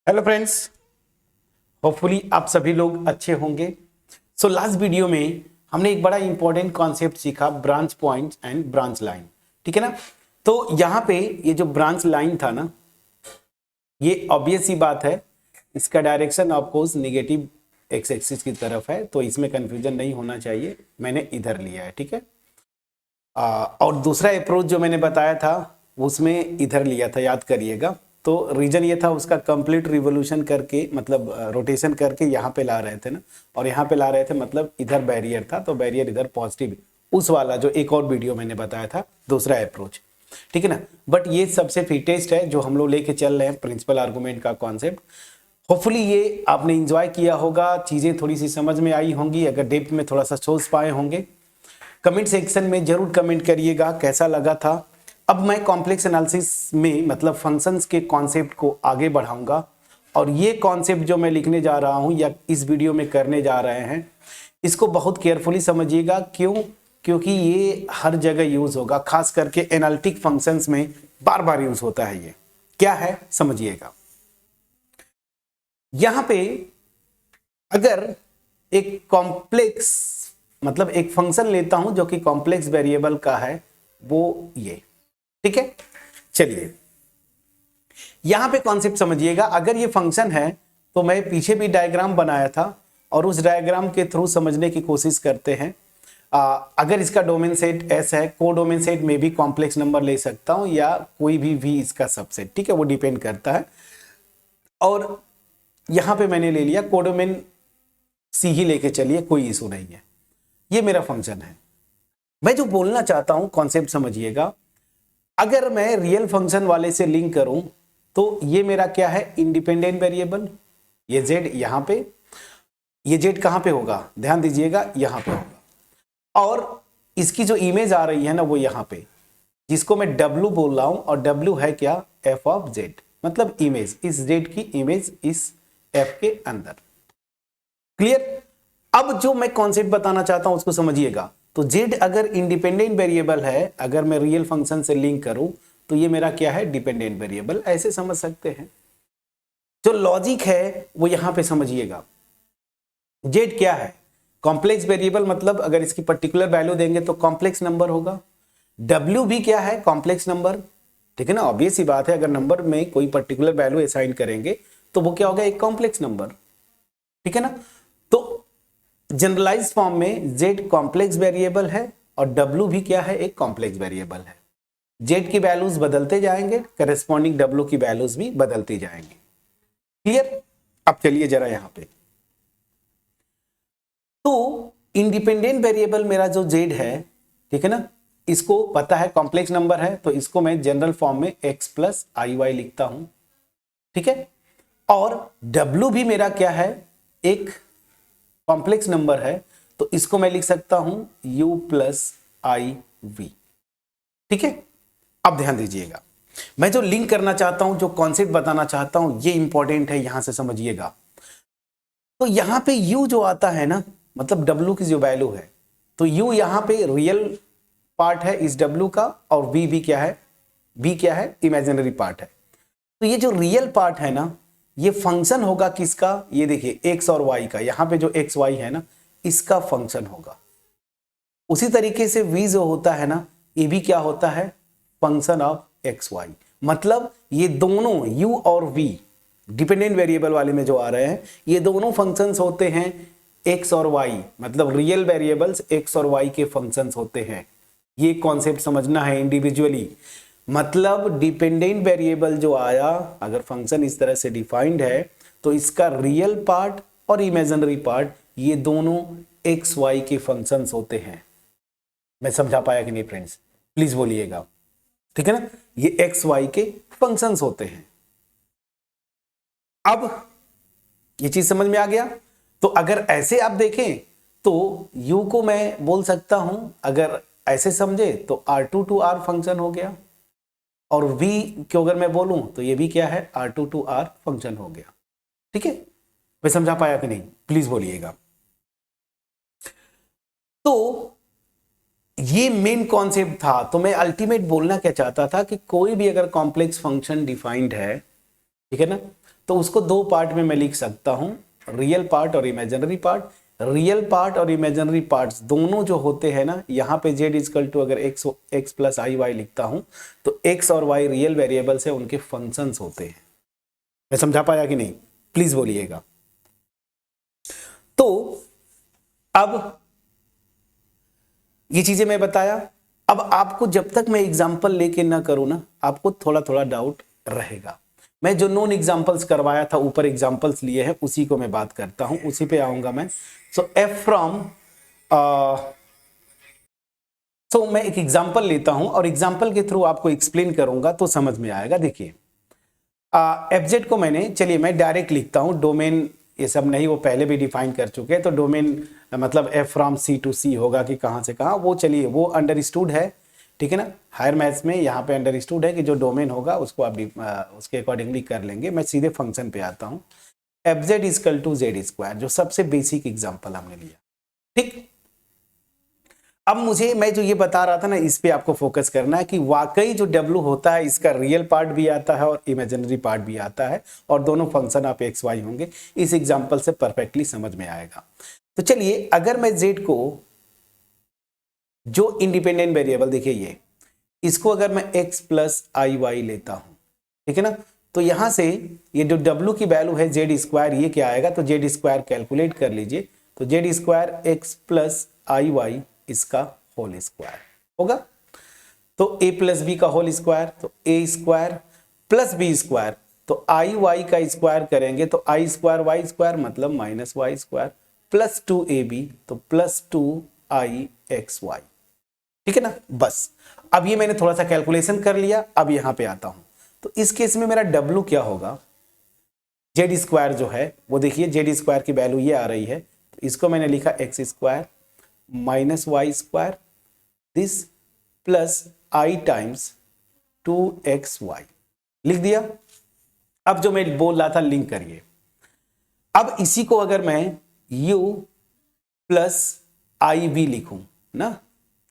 Hello friends, hopefully आप सभी लोग अच्छे होंगे। सो लास्ट वीडियो में हमने एक बड़ा इंपॉर्टेंट कॉन्सेप्ट सीखा, branch point and branch line. ठीक है ना। तो यहाँ पे ये जो ब्रांच लाइन था ना, ये ऑब्वियस सी बात है, इसका direction of course negative x axis की तरफ है, तो इसमें कंफ्यूजन नहीं होना चाहिए। मैंने इधर लिया है, ठीक है। और दूसरा अप्रोच जो मैंने बताया था उसमें इधर लिया था, याद करिएगा। तो रीजन ये था, उसका कंप्लीट रिवोल्यूशन करके, मतलब रोटेशन करके यहाँ पे ला रहे थे ना, और यहाँ पे ला रहे थे, मतलब इधर बैरियर था तो बैरियर इधर पॉजिटिव, उस वाला जो एक और वीडियो मैंने बताया था, दूसरा अप्रोच। ठीक है ना। बट ये सबसे फिटेस्ट है जो हम लोग लेके चल रहे हैं, प्रिंसिपल आर्गूमेंट का कॉन्सेप्ट। होपफुली ये आपने इंजॉय किया होगा, चीजें थोड़ी सी समझ में आई होंगी, अगर डेप्थ में थोड़ा सा सोच पाए होंगे। कमेंट सेक्शन में जरूर कमेंट करिएगा कैसा लगा था। अब मैं कॉम्प्लेक्स एनालिसिस में मतलब फंक्शंस के कॉन्सेप्ट को आगे बढ़ाऊंगा, और ये कॉन्सेप्ट जो मैं लिखने जा रहा हूं या इस वीडियो में करने जा रहे हैं, इसको बहुत केयरफुली समझिएगा। क्यों? क्योंकि ये हर जगह यूज होगा, खास करके एनालिटिक फंक्शंस में बार बार यूज होता है। ये क्या है समझिएगा। यहां पे अगर एक कॉम्प्लेक्स मतलब एक फंक्शन लेता हूं जो कि कॉम्प्लेक्स वेरिएबल का है, वो ये, ठीक है। चलिए यहां पे कॉन्सेप्ट समझिएगा। अगर ये फंक्शन है तो मैं पीछे भी डायग्राम बनाया था, और उस डायग्राम के थ्रू समझने की कोशिश करते हैं। अगर इसका डोमेन सेट एस है, को डोमेन सेट में भी कॉम्प्लेक्स नंबर ले सकता हूं, या कोई भी इसका सबसेट, ठीक है, वो डिपेंड करता है। और यहां पे मैंने ले लिया कोडोमेन सी ही लेके चलिए, कोई इशू नहीं है। ये मेरा फंक्शन है। मैं जो बोलना चाहता हूं कॉन्सेप्ट समझिएगा। अगर मैं रियल फंक्शन वाले से लिंक करूं तो ये मेरा क्या है, इंडिपेंडेंट वेरिएबल। ये z यहां पे, ये z कहां पे होगा, ध्यान दीजिएगा, यहां पे होगा। और इसकी जो इमेज आ रही है ना, वो यहां पे, जिसको मैं w बोल रहा हूं, और w है क्या, f ऑफ z, मतलब इमेज, इस z की इमेज इस f के अंदर। क्लियर? अब जो मैं कॉन्सेप्ट बताना चाहता हूं उसको समझिएगा। तो z अगर इंडिपेंडेंट वेरिएबल है, अगर मैं रियल फंक्शन से लिंक करूं तो ये मेरा क्या है, डिपेंडेंट वेरिएबल, ऐसे समझ सकते हैं। जो लॉजिक है वो यहां पे समझिएगा। z क्या है, कॉम्प्लेक्स वेरिएबल, मतलब अगर इसकी पर्टिकुलर वैल्यू देंगे तो कॉम्प्लेक्स नंबर होगा। w भी क्या है, कॉम्प्लेक्स नंबर, ठीक है ना। ऑब्वियस सी बात है, अगर नंबर में कोई पर्टिकुलर वैल्यू असाइन करेंगे तो वो क्या होगा, एक कॉम्प्लेक्स नंबर, ठीक है ना। तो जनरलाइज फॉर्म में z कॉम्प्लेक्स वेरिएबल है, और w भी क्या है, एक कॉम्प्लेक्स वेरिएबल है। z की वैल्यूज बदलते जाएंगे, करेस्पॉन्डिंग w की वैल्यूज भी बदलती जाएंगी। क्लियर? अब चलिए जरा यहां पे, तो इंडिपेंडेंट वेरिएबल मेरा जो z है, ठीक है ना, इसको पता है कॉम्प्लेक्स नंबर है, तो इसको मैं जनरल फॉर्म में x प्लस आई वाई लिखता हूं, ठीक है। और w भी मेरा क्या है, एक कॉम्प्लेक्स नंबर है, तो इसको मैं लिख सकता हूं u प्लस आई वी, ठीक है। अब ध्यान दीजिएगा, मैं जो लिंक करना चाहता हूं, जो कॉन्सेप्ट बताना चाहता हूं, ये इंपॉर्टेंट है, यहां से समझिएगा। तो यहां पे u जो आता है ना, मतलब w की जो वैल्यू है, तो u यहां पे रियल पार्ट है इस w का, और v भी क्या है, v क्या है, इमेजिनरी पार्ट है। तो ये जो रियल पार्ट है ना, ये फंक्शन होगा किसका, ये देखिए x और y का, यहां पे जो x y है ना, इसका फंक्शन होगा। उसी तरीके से v जो होता है ना, ये भी क्या होता है, फंक्शन ऑफ x y। मतलब ये दोनों u और v डिपेंडेंट वेरिएबल वाले में जो आ रहे हैं, ये दोनों फंक्शंस होते हैं x और y, मतलब रियल वेरिएबल्स x और y के फंक्शंस होते हैं। ये कॉन्सेप्ट समझना है इंडिविजुअली। मतलब डिपेंडेंट वेरिएबल जो आया, अगर फंक्शन इस तरह से डिफाइंड है, तो इसका रियल पार्ट और इमेजिनरी पार्ट, ये दोनों एक्स वाई के फंक्शंस होते हैं। मैं समझा पाया कि नहीं फ्रेंड्स? प्लीज बोलिएगा, ठीक है ना। ये एक्स वाई के फंक्शंस होते हैं। अब ये चीज समझ में आ गया। तो अगर ऐसे आप देखें तो u को मैं बोल सकता हूं, अगर ऐसे समझे तो R2 टू R फंक्शन हो गया, और v को अगर मैं बोलूं तो ये भी क्या है, R2 टू R फंक्शन हो गया, ठीक है। मैं समझा पाया कि नहीं? प्लीज बोलिएगा। तो ये मेन कॉन्सेप्ट था। तो मैं अल्टीमेट बोलना क्या चाहता था कि कोई भी अगर कॉम्प्लेक्स फंक्शन डिफाइंड है, ठीक है ना। तो उसको दो पार्ट में मैं लिख सकता हूं, रियल पार्ट और इमेजिनरी पार्ट। रियल पार्ट और इमेजिनरी पार्ट्स दोनों जो होते हैं ना, यहाँ पे z इजकल टू अगर x प्लस आई वाई लिखता हूं तो x और y रियल वेरिएबल्स है, उनके फंक्शंस होते हैं। मैं समझा पाया कि नहीं, प्लीज बोलिएगा। तो अब ये चीजें मैं बताया। अब आपको जब तक मैं एग्जाम्पल लेके ना करूं ना, आपको थोड़ा थोड़ा डाउट रहेगा। मैं जो नॉन एग्जाम्पल्स करवाया था, ऊपर एग्जाम्पल्स लिए हैं, उसी को मैं बात करता हूं, उसी पे आऊंगा मैं। सो मैं एक एग्जाम्पल लेता हूं और एग्जाम्पल के थ्रू आपको एक्सप्लेन करूंगा तो समझ में आएगा। देखिए एफजेड को मैंने, चलिए मैं डायरेक्ट लिखता हूं, डोमेन ये सब नहीं, वो पहले भी डिफाइन कर चुके हैं। तो डोमेन मतलब एफ फ्रॉम सी टू सी होगा कि कहां से कहां, वो चलिए वो अंडरस्टूड है, ठीक है ना। हायर मैथ्स में यहाँ पे अंडरस्टूड है कि जो डोमेन होगा उसको आप उसके अकॉर्डिंगली कर लेंगे। मैं सीधे फंक्शन पे आता हूँ, F Z equal to Z square, जो सबसे बेसिक एग्जाम्पल हमने लिया, ठीक। अब मुझे, मैं जो ये बता रहा था ना, इस पे आपको फोकस करना है कि वाकई जो W होता है इसका रियल पार्ट भी आता है और इमेजिनरी पार्ट भी आता है, और दोनों फंक्शन आप एक्स वाई होंगे। इस एग्जांपल से परफेक्टली समझ में आएगा। तो चलिए, अगर मैं Z को, जो इंडिपेंडेंट वेरिएबल, देखिए ये, इसको अगर मैं x प्लस आई वाई लेता हूं, ठीक है ना, तो यहां से ये जो W की वैल्यू है जेड स्क्वायर, ये क्या आएगा, तो जेड स्क्वायर कैलकुलेट कर लीजिए। तो Z square X plus I Y इसका होल स्क्वायर होगा। तो a प्लस बी का होल स्क्वायर, तो a square plus B square, तो आई वाई का स्क्वायर करेंगे तो आई स्क्वायर वाई स्क्वायर मतलब minus Y square, plus 2ab तो प्लस 2i एक्स वाई, ठीक है ना। बस अब ये मैंने थोड़ा सा कैलकुलेशन कर लिया। अब यहां पे आता हूं, तो इस केस में मेरा W क्या होगा, जेड स्क्वायर जो है वो, देखिए जेड स्क्वायर की वैल्यू ये आ रही है, तो इसको मैंने लिखा X square minus Y square this plus I times 2xy लिख दिया। अब जो मैं बोल रहा था, लिंक करिए। अब इसी को अगर मैं u प्लस आई वी लिखूं ना,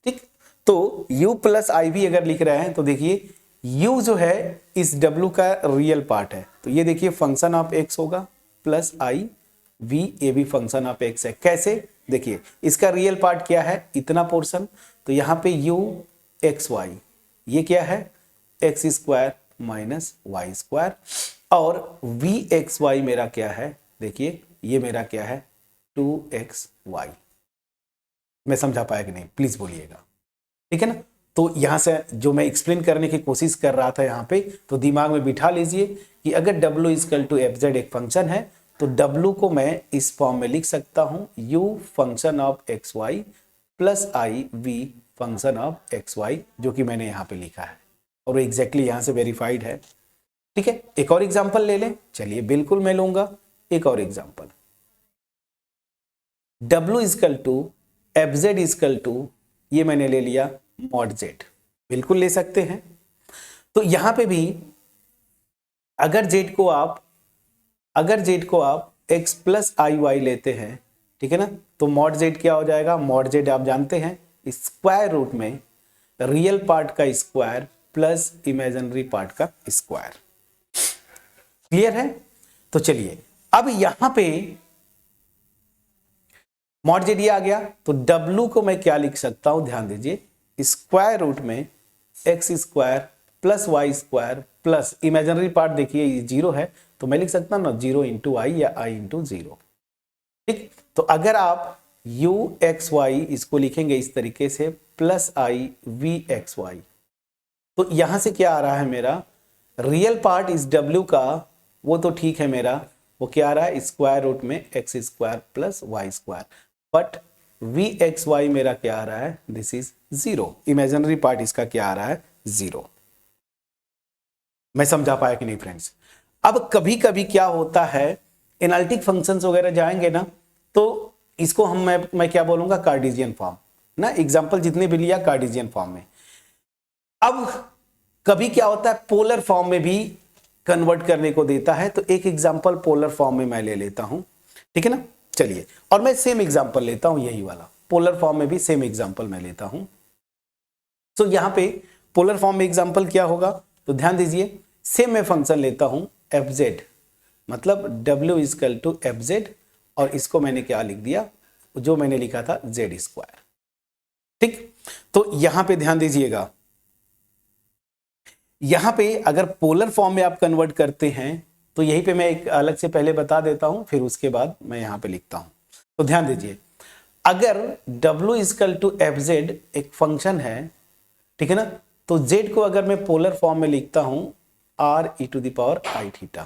ठीक, तो u प्लस आई वी अगर लिख रहे हैं तो देखिए u जो है इस w का रियल पार्ट है, तो ये देखिए फंक्शन ऑफ x होगा, प्लस आई वी, ए भी फंक्शन ऑफ x है। कैसे, देखिए इसका रियल पार्ट क्या है, इतना पोर्शन, तो यहां पे u एक्स वाई, ये क्या है X square minus Y square, और वी एक्स वाई मेरा क्या है, देखिए ये मेरा क्या है 2xy। मैं समझा पाया कि नहीं, प्लीज बोलिएगा, ठीक है ना। तो यहां से जो मैं एक्सप्लेन करने की कोशिश कर रहा था यहां पे, तो दिमाग में बिठा लीजिए कि अगर W equal to F Z एक फंक्शन है, तो W को मैं इस फॉर्म में लिख सकता हूं, u function of X Y plus I V function of X Y, जो कि मैंने यहां पे लिखा है और एग्जैक्टली यहां से वेरीफाइड है, ठीक है। एक और एग्जांपल ले लें, चलिए बिल्कुल मैं लूंगा एक और example. W equal to F Z equal to, ये मैंने ले लिया मॉड जेड, बिल्कुल ले सकते हैं। तो यहां पे भी अगर जेड को आप x प्लस आई वाई लेते हैं, ठीक है ना, तो मॉड जेड क्या हो जाएगा, मॉड जेड आप जानते हैं स्क्वायर रूट में रियल पार्ट का स्क्वायर प्लस इमेजिनरी पार्ट का स्क्वायर। क्लियर है। तो चलिए अब यहां पे मॉड जेड ये आ गया, तो W को मैं क्या लिख सकता हूं, ध्यान दीजिए, स्क्वायर रूट में X square plus Y square plus imaginary part, देखिए ये जीरो है, तो मैं लिख सकता हूं ना 0 इंटू आई या आई इंटू जीरो, ठीक। तो अगर आप u एक्स वाई इसको लिखेंगे इस तरीके से, plus I V X Y, तो यहां से क्या आ रहा है, मेरा रियल पार्ट इस W का, वो तो ठीक है मेरा, वो क्या आ रहा है स्क्वायर रूट में X square plus Y square, but V X Y मेरा क्या आ रहा है, this is zero, imaginary part इसका क्या आ रहा है, जीरो। मैं समझा पाया कि नहीं फ्रेंड्स। अब कभी कभी क्या होता है, एनालिटिक फंक्शंस वगैरह जाएंगे ना, तो इसको मैं क्या बोलूंगा, कार्टेशियन फॉर्म ना, एग्जांपल जितने भी लिया कार्टेशियन फॉर्म में। अब कभी क्या होता है, पोलर फॉर्म में भी कन्वर्ट करने को देता है, तो एक एग्जांपल पोलर फॉर्म में मैं ले लेता हूं, ठीक है ना। चलिए, और मैं सेम एग्जांपल लेता हूं, यही वाला पोलर फॉर्म में भी सेम एग्जांपल मैं लेता हूं। तो यहां पे पोलर फॉर्म में एग्जांपल क्या होगा, तो ध्यान दीजिए, सेम मैं फंक्शन लेता हूं एफ जेड, मतलब W equal to F Z, और इसको मैंने क्या लिख दिया, जो मैंने लिखा था जेड स्क्वायर। ठीक, तो यहां पे ध्यान दीजिएगा, यहां पे अगर पोलर फॉर्म में आप कन्वर्ट करते हैं तो यहीं पे मैं एक अलग से पहले बता देता हूं, फिर उसके बाद मैं यहां पे लिखता हूं। तो ध्यान दीजिए, अगर W equal to F Z एक फंक्शन है, ठीक है ना, तो Z को अगर मैं पोलर फॉर्म में लिखता हूं R e to the power I theta,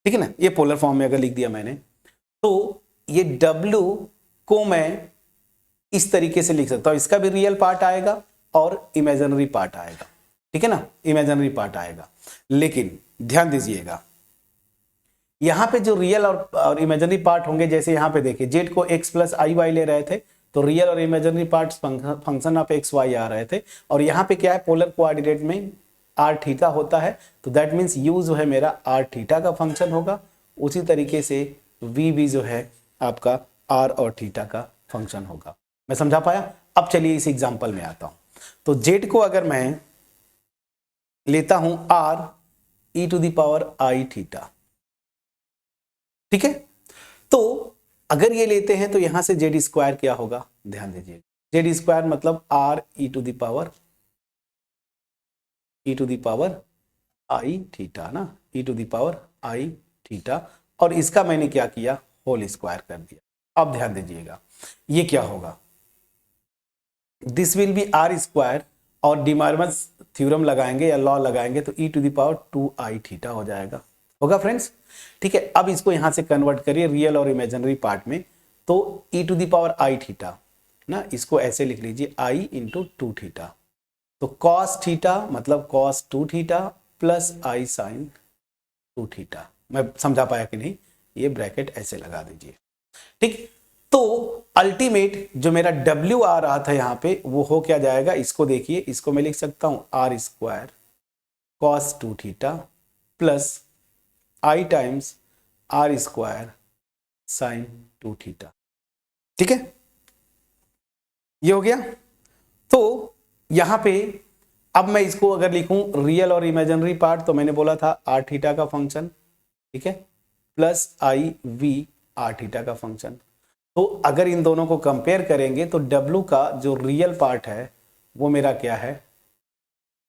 ठीक है ना, ये पोलर फॉर्म में अगर लिख दिया मैंने, तो ये W को मैं इस तरीके से लिख सकता हूं, इसका भी रियल पार्ट आएगा और इमेजिनरी पार्ट आएगा, ठीक है ना, इमेजिनरी पार्ट आएगा। लेकिन ध्यान दीजिएगा, यहां पे जो रियल और इमेजिनरी पार्ट होंगे, जैसे यहां पे देखिए जेड को x प्लस आई वाई ले रहे थे, तो रियल और imaginary part function of X Y आ रहे थे, और यहां पे क्या है, पोलर कोऑर्डिनेट में आर थीटा होता है, तो दैट मीन्स यू जो है मेरा आर थीटा का फंक्शन होगा, उसी तरीके से वी भी जो है आपका आर और थीटा का फंक्शन होगा। मैं समझा पाया? अब चलिए इस एग्जांपल में आता हूं। तो जेड को अगर मैं लेता हूं R E to the power I theta, ठीक है, तो अगर ये लेते हैं तो यहां से जेड स्क्वायर क्या होगा, ध्यान दीजिए, जेड स्क्वायर मतलब R E to the power I theta ना, E to the power I theta, और इसका मैंने क्या किया, होल स्क्वायर कर दिया। अब ध्यान दीजिएगा, ये क्या होगा, this will be R square, और डिमॉर्गन्स थ्योरम लगाएंगे या लॉ लगाएंगे तो E to the power 2i theta हो जाएगा, होगा फ्रेंड्स, ठीक है। अब इसको यहां से कन्वर्ट करिए रियल और इमेजिनरी पार्ट में, तो E to the power I theta ना, इसको ऐसे लिख लीजिए आई इंटू 2 थीटा, तो कॉस थीटा मतलब cos 2 theta plus I sine 2 theta. मैं समझा पाया कि नहीं, ये ब्रैकेट ऐसे लगा दीजिए, ठीक। तो अल्टीमेट जो मेरा W आ रहा था यहां पे, वो हो क्या जाएगा, इसको देखिए, इसको मैं लिख सकता हूं R square cos 2 theta plus I times R square sine 2 theta, ठीक है, ये हो गया। तो यहां पे अब मैं इसको अगर लिखूं रियल और इमेजिनरी पार्ट, तो मैंने बोला था आर थीटा का फंक्शन, ठीक है, plus I V R theta का फंक्शन। तो अगर इन दोनों को कंपेयर करेंगे तो W का जो रियल पार्ट है वो मेरा क्या है,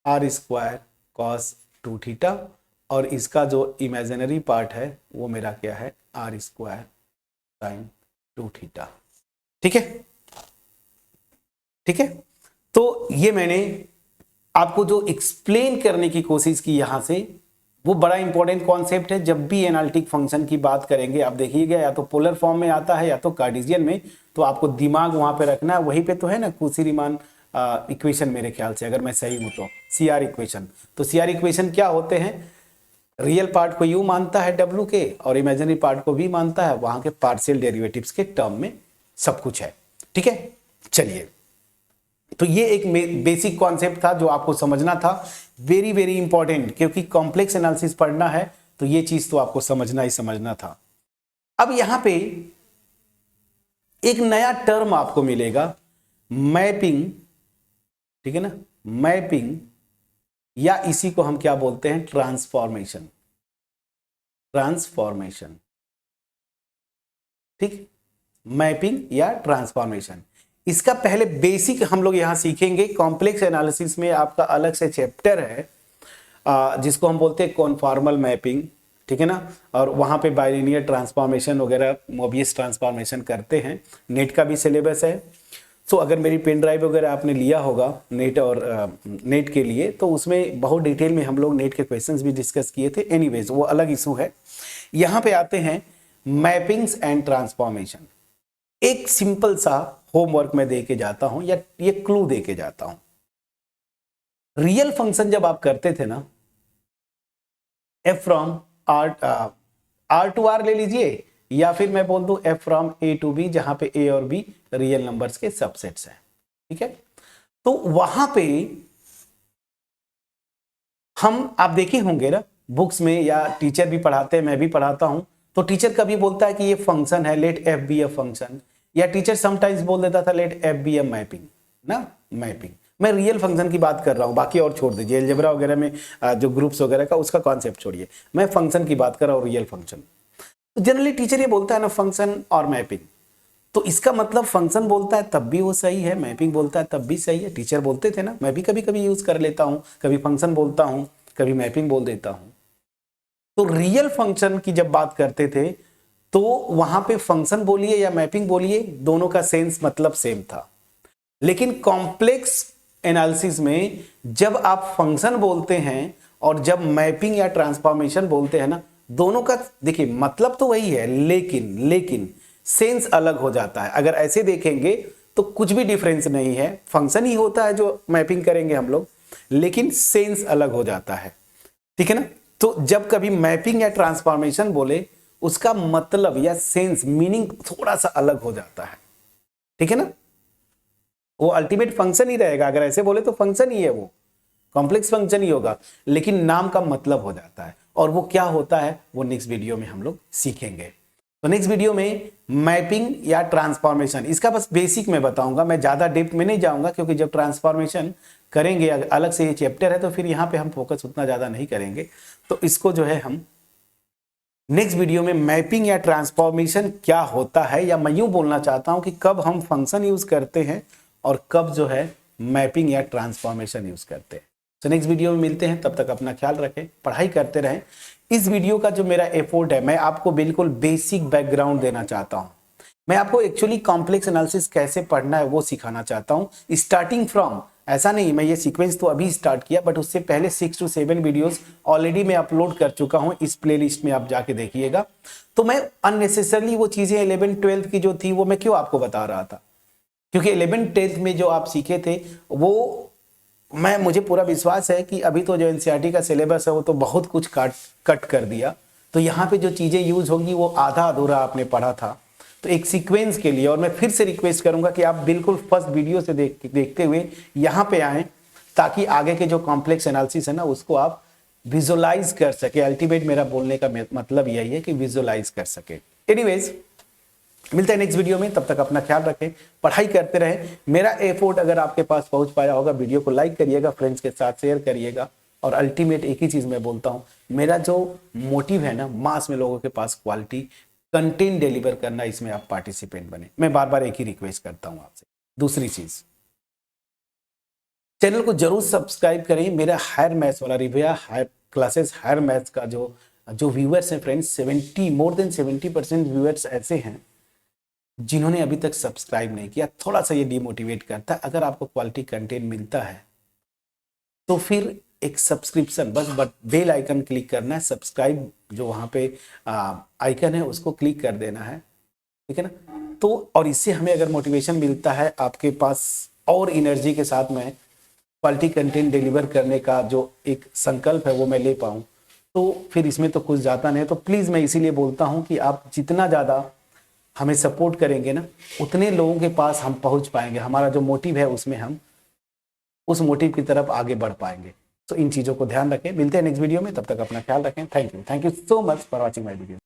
आर स्क्वायर कॉस 2 थीटा, और इसका जो इमेजिनरी पार्ट है वो मेरा क्या है, आर स्क्वायर साइन 2 थीटा, ठीक है, ठीक है। तो ये मैंने आपको जो एक्सप्लेन करने की कोशिश की यहां से, वो बड़ा इंपॉर्टेंट कॉन्सेप्ट है। जब भी एनालिटिक फंक्शन की बात करेंगे, आप देखिएगा या तो पोलर फॉर्म में आता है या तो कार्टेशियन में, तो आपको दिमाग वहां पे रखना है, वहीं पे तो है ना कुशी-रीमान इक्वेशन, मेरे ख्याल से अगर मैं सही हूं तो CR इक्वेशन। तो CR इक्वेशन क्या होते हैं, रियल पार्ट को यू मानता है W के, और इमेजिनरी पार्ट को भी मानता है, वहां के पार्शियल डेरिवेटिव्स के टर्म में सब कुछ है, ठीक है। चलिए, तो ये एक बेसिक कॉन्सेप्ट था जो आपको समझना था, वेरी वेरी इंपॉर्टेंट, क्योंकि कॉम्प्लेक्स एनालिसिस पढ़ना है तो ये चीज तो आपको समझना ही समझना था। अब यहां पे एक नया टर्म आपको मिलेगा, मैपिंग, ठीक है ना, मैपिंग, या इसी को हम क्या बोलते हैं, ट्रांसफॉर्मेशन, ट्रांसफॉर्मेशन, ठीक, मैपिंग या ट्रांसफॉर्मेशन। इसका पहले बेसिक हम लोग यहां सीखेंगे। कॉम्प्लेक्स एनालिसिस में आपका अलग से चैप्टर है जिसको हम बोलते हैं कॉन्फॉर्मल मैपिंग, ठीक है ना, और वहां पे बाइलिनियर ट्रांसफॉर्मेशन वगैरह, मोबियस ट्रांसफॉर्मेशन करते हैं। नेट का भी सिलेबस है, तो अगर मेरी पेन ड्राइव वगैरह आपने लिया होगा नेट और नेट के लिए, तो उसमें बहुत डिटेल में हम लोग नेट के क्वेश्चंस भी डिस्कस किए थे। एनीवेज वो अलग इशू है। यहाँ पे आते हैं मैपिंग्स एंड ट्रांसफॉर्मेशन। एक सिंपल सा होमवर्क में दे के जाता हूं, या ये क्लू दे के जाता हूं। रियल फंक्शन जब आप करते थे ना, F from R to R ले लीजिए, या फिर मैं बोल दूं F from A to B, जहां पे ए और बी रियल नंबर्स के सबसेट्स हैं, ठीक है। तो वहां पे हम, आप देखे होंगे ना बुक्स में, या टीचर भी पढ़ाते हैं, मैं भी पढ़ाता हूं, तो टीचर कभी बोलता है कि ये फंक्शन है, let F be a function, या टीचर समटाइम्स बोल देता था let F be a mapping ना, मैपिंग। मैं रियल फंक्शन की बात कर रहा हूँ, बाकी और छोड़ दीजिए, अलजेब्रा वगैरह में जो ग्रुप्स वगैरह का उसका कॉन्सेप्ट छोड़िए, मैं फंक्शन की बात कर रहा हूँ, रियल फंक्शन। तो जनरली टीचर ये बोलता है ना फंक्शन और मैपिंग, तो इसका मतलब फंक्शन बोलता है तब भी वो सही है, मैपिंग बोलता है तब भी सही है। टीचर बोलते थे ना, मैं भी कभी कभी यूज कर लेता हूँ, कभी फंक्शन बोलता हूँ, कभी मैपिंग बोल देता हूँ। तो रियल फंक्शन की जब बात करते थे तो वहां पे फंक्शन बोलिए या मैपिंग बोलिए, दोनों का सेंस मतलब सेम था। लेकिन कॉम्प्लेक्स एनालिसिस में जब आप फंक्शन बोलते हैं और जब मैपिंग या ट्रांसफॉर्मेशन बोलते हैं ना, दोनों का देखिए मतलब तो वही है, लेकिन सेंस अलग हो जाता है। अगर ऐसे देखेंगे तो कुछ भी डिफरेंस नहीं है, फंक्शन ही होता है जो मैपिंग करेंगे हम लोग, लेकिन सेंस अलग हो जाता है, ठीक है ना। तो जब कभी मैपिंग या ट्रांसफॉर्मेशन बोले, उसका मतलब या सेंस मीनिंग थोड़ा सा अलग हो जाता है, ठीक है ना। वो अल्टीमेट फंक्शन ही रहेगा, अगर ऐसे बोले तो फंक्शन ही है, वो कॉम्प्लेक्स फंक्शन ही होगा, लेकिन नाम का मतलब हो जाता है। और वो क्या होता है वो नेक्स्ट वीडियो में हम लोग सीखेंगे। तो नेक्स्ट वीडियो में मैपिंग या ट्रांसफॉर्मेशन, इसका बस बेसिक मैं बताऊंगा, मैं ज्यादा डेप्थ में नहीं जाऊंगा, क्योंकि जब ट्रांसफॉर्मेशन करेंगे अलग से ये चैप्टर है, तो फिर यहाँ पे हम फोकस उतना ज्यादा नहीं करेंगे। तो इसको जो है हम नेक्स्ट वीडियो में मैपिंग या ट्रांसफॉर्मेशन क्या होता है, या मैं यूं बोलना चाहता हूं कि कब हम फंक्शन यूज करते हैं और कब जो है मैपिंग या ट्रांसफॉर्मेशन यूज करते हैं। तो नेक्स्ट वीडियो में मिलते हैं, तब तक अपना ख्याल रखें, पढ़ाई करते रहें। इस वीडियो का जो मेरा एफर्ट है, मैं आपको बिल्कुल बेसिक बैकग्राउंड देना चाहता हूं। मैं आपको एक्चुअली कॉम्प्लेक्स एनालिसिस कैसे पढ़ना है वो सिखाना चाहता हूं, स्टार्टिंग फ्रॉम, ऐसा नहीं मैं ये सीक्वेंस तो अभी स्टार्ट किया, बट उससे पहले 6 to 7 वीडियोस ऑलरेडी मैं अपलोड कर चुका हूं, इस प्लेलिस्ट में आप जाके देखिएगा। तो मैं अननेसेसरली वो चीजें 11th 12th की जो थी वो मैं क्यों आपको बता रहा था, क्योंकि 11th 10th में जो आप सीखे थे वो मुझे पूरा विश्वास है कि अभी तो जो एनसीईआरटी का सिलेबस है वो तो बहुत कुछ कट कर दिया, तो यहाँ पे जो चीजें यूज होंगी वो आधा अधूरा आपने पढ़ा था। तो एक सीक्वेंस के लिए, और मैं फिर से रिक्वेस्ट करूंगा कि आप बिल्कुल फर्स्ट वीडियो से देखते हुए यहाँ पे आए, ताकि आगे के जो कॉम्प्लेक्स एनालिसिस है ना उसको आप विजुअलाइज कर सके। अल्टीमेट मेरा बोलने का मतलब यही है कि विजुअलाइज कर सके। एनीवेज, मिलते हैं नेक्स्ट वीडियो में, तब तक अपना ख्याल रखें, पढ़ाई करते रहें। मेरा एफर्ट अगर आपके पास पहुंच पाया होगा, वीडियो को लाइक करिएगा, फ्रेंड्स के साथ शेयर करिएगा, और अल्टीमेट एक ही चीज मैं बोलता हूं, मेरा जो मोटिव है ना, मास में लोगों के पास क्वालिटी कंटेंट डिलीवर करना, इसमें आप पार्टिसिपेंट बने। मैं बार बार एक ही रिक्वेस्ट करता हूं आपसे। दूसरी चीज, चैनल को जरूर सब्सक्राइब करें। मेरा हायर मैथ्स वाला review, higher classes, higher maths का जो व्यूअर्स हैं फ्रेंड्स, मोर देन 70% व्यूअर्स ऐसे हैं जिन्होंने अभी तक सब्सक्राइब नहीं किया। थोड़ा सा ये डिमोटिवेट करता है। अगर आपको क्वालिटी कंटेंट मिलता है तो फिर एक सब्सक्रिप्शन, बस बेल आइकन क्लिक करना है, सब्सक्राइब जो वहाँ पे आइकन है उसको क्लिक कर देना है, ठीक है ना। तो और इससे हमें अगर मोटिवेशन मिलता है आपके पास, और एनर्जी के साथ में क्वालिटी कंटेंट डिलीवर करने का जो एक संकल्प है वो मैं ले पाऊँ, तो फिर इसमें तो कुछ जाता नहीं है। तो प्लीज़ मैं इसीलिए बोलता हूँ कि आप जितना ज़्यादा हमें सपोर्ट करेंगे ना, उतने लोगों के पास हम पहुंच पाएंगे। हमारा जो मोटिव है उसमें हम उस मोटिव की तरफ आगे बढ़ पाएंगे। तो इन चीज़ों को ध्यान रखें। मिलते हैं नेक्स्ट वीडियो में, तब तक अपना ख्याल रखें। Thank you so much for watching my video.